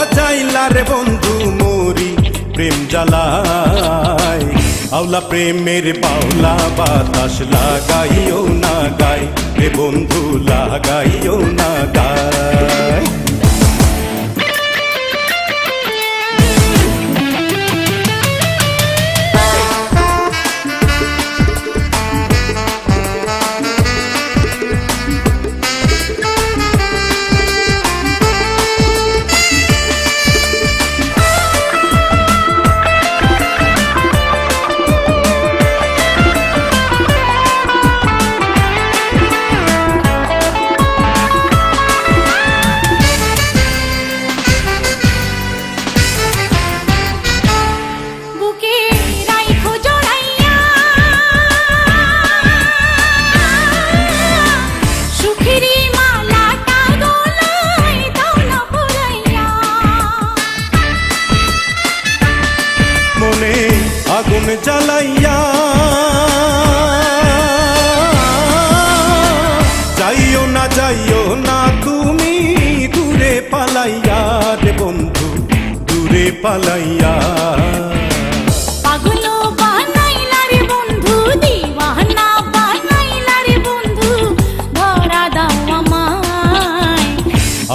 মজাইলা রে বন্ধু মোরি প্রেম জ্বালায়। আওলা প্রেমের বাউলা বাতাস লাগাইও না গায় রে বন্ধু লাগাইও না গায়। আগুন জ্বালাইয়া যাইও না তুমি দূরে পালাইয়া রে বন্ধু দূরে পালাইয়া। পাগল বানাইলা রে বন্ধু দিওয়ানা বানাইলা রে বন্ধু ধরা দাও আমায়।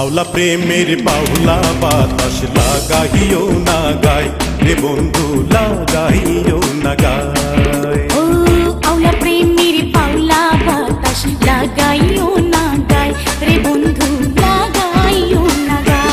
আওলা প্রেমের বাউলা বাতাস লাগাইও না গায় রে বন্ধু লাগাইও না গায়। ও আওলা প্রেমের বাউলা বাতাস লাগাইও না গায় রে বন্ধু লাগাইও না গায়।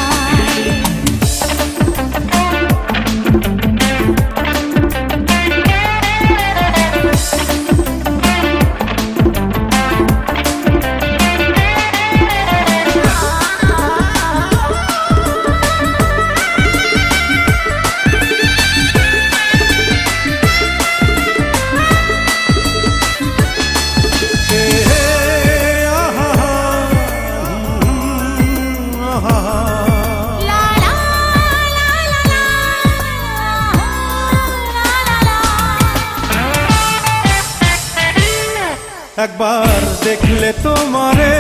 একবার দেখলে তোমারে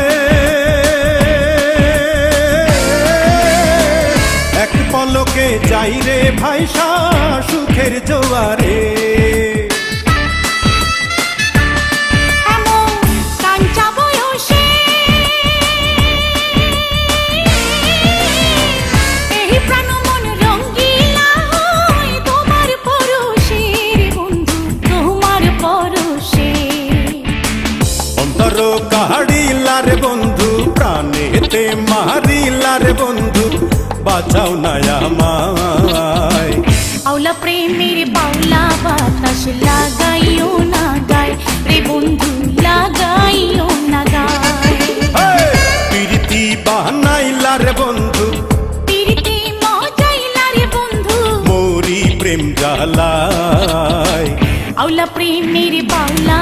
এক পলকে যাই রে ভাইসা সুখের জোয়ারে। কাহাড়িলা রে বন্ধু প্রাণেতে মারিলা রে বন্ধু বাঁচাও না আমায়। আওলা প্রেমের বাউলা বাতাস লাগাইও না গায় রে বন্ধু লাগাইও না গায়। প্রীতি বানাইলা রে বন্ধু প্রীতি মজাইলা রে বন্ধু মোরি প্রেম জ্বালায়। আওলা প্রেমের বাউলা